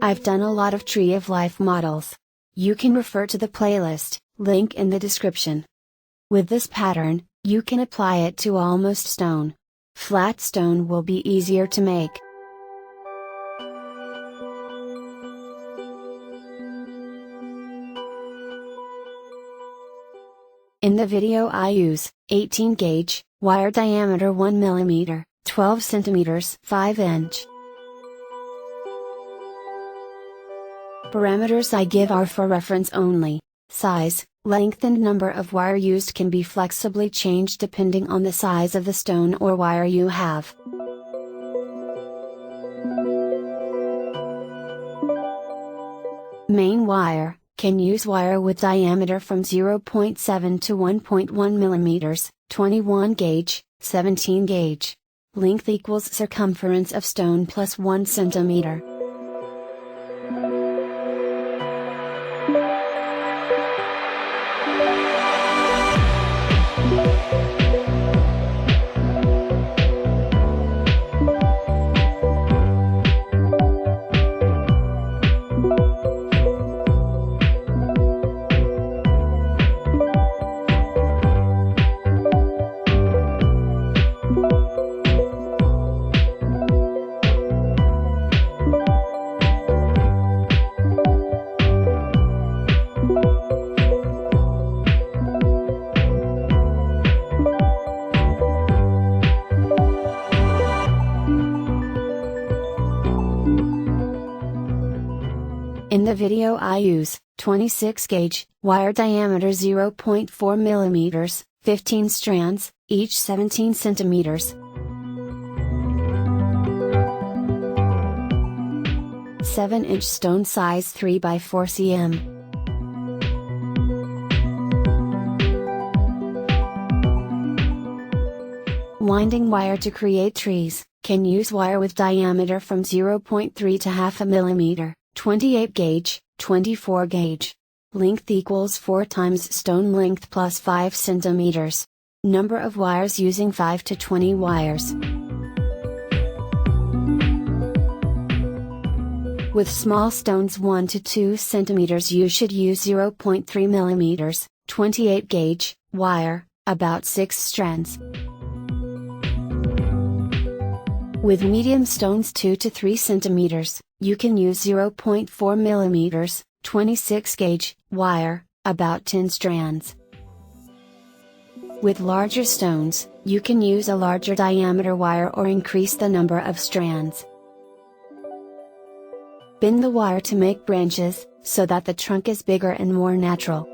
I've done a lot of tree of life models. You can refer to the playlist, link in the description. With this pattern, you can apply it to almost stone. Flat stone will be easier to make. In the video I use 18 gauge, wire diameter 1 mm, 12 cm, 5 inch. Parameters I give are for reference only. Size, length and number of wire used can be flexibly changed depending on the size of the stone or wire you have. Main wire, can use wire with diameter from 0.7 to 1.1 mm, 21 gauge, 17 gauge. Length equals circumference of stone plus 1 cm. In the video I use 26 gauge, wire diameter 0.4 mm, 15 strands, each 17 cm. 7-inch stone size 3x4 cm. Winding wire to create trees, can use wire with diameter from 0.3 to 0.5 mm. 28 gauge, 24 gauge. Length equals 4 times stone length plus 5 cm. Number of wires using 5 to 20 wires. With small stones 1 to 2 cm you should use 0.3 mm, 28 gauge, wire, about 6 strands. With medium stones 2 to 3 cm, you can use 0.4 mm, 26 gauge, wire, about 10 strands. With larger stones, you can use a larger diameter wire or increase the number of strands. Bend the wire to make branches, so that the trunk is bigger and more natural.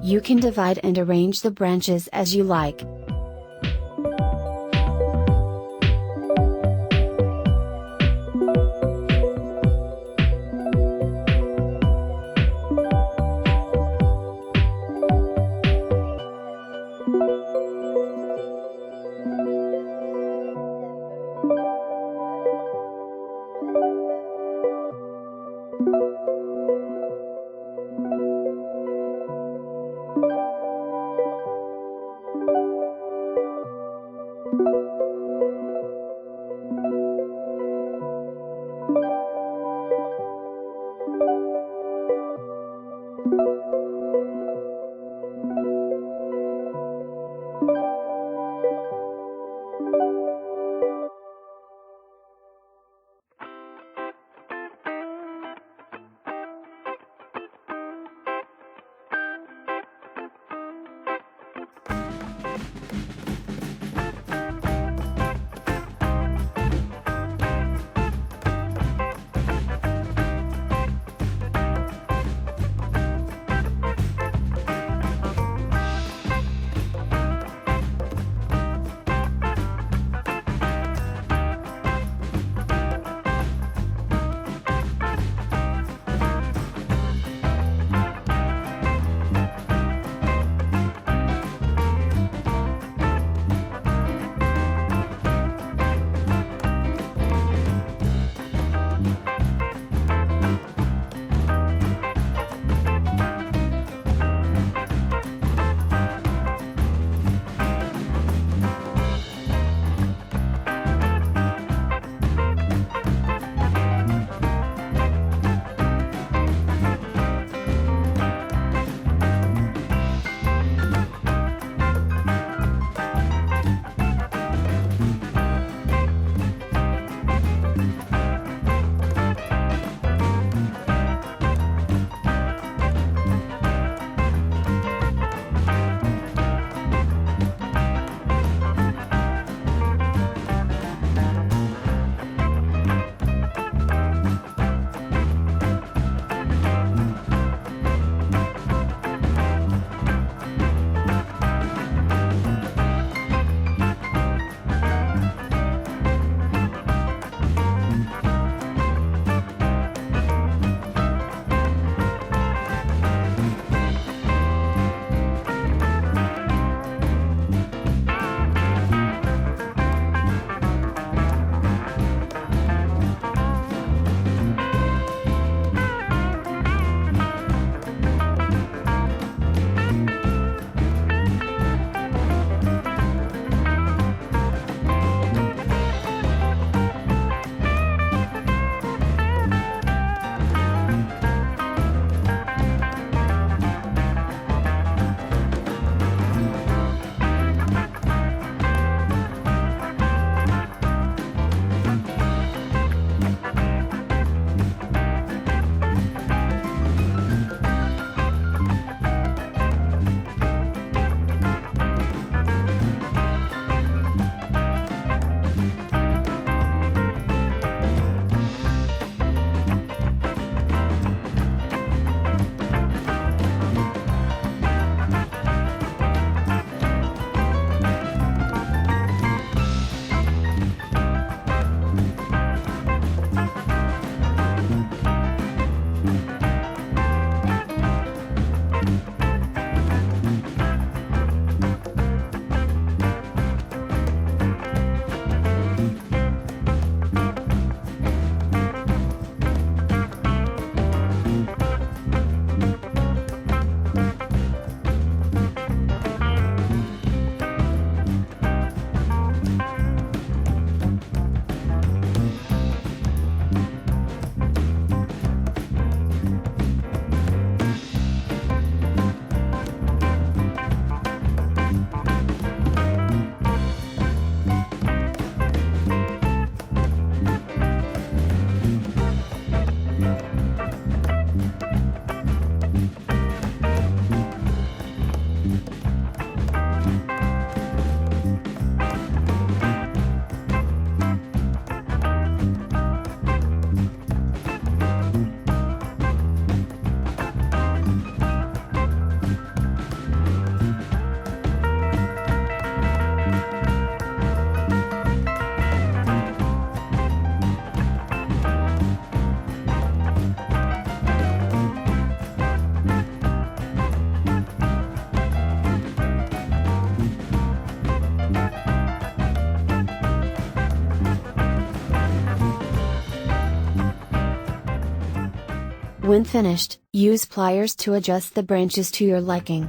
You can divide and arrange the branches as you like. When finished, use pliers to adjust the branches to your liking.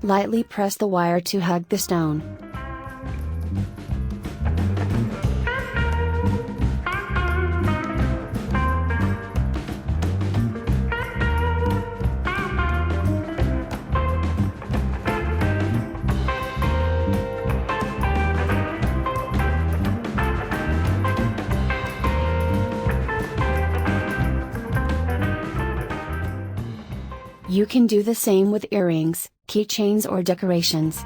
Lightly press the wire to hug the stone. You can do the same with earrings, keychains or decorations.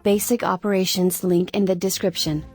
Basic operations link in the description.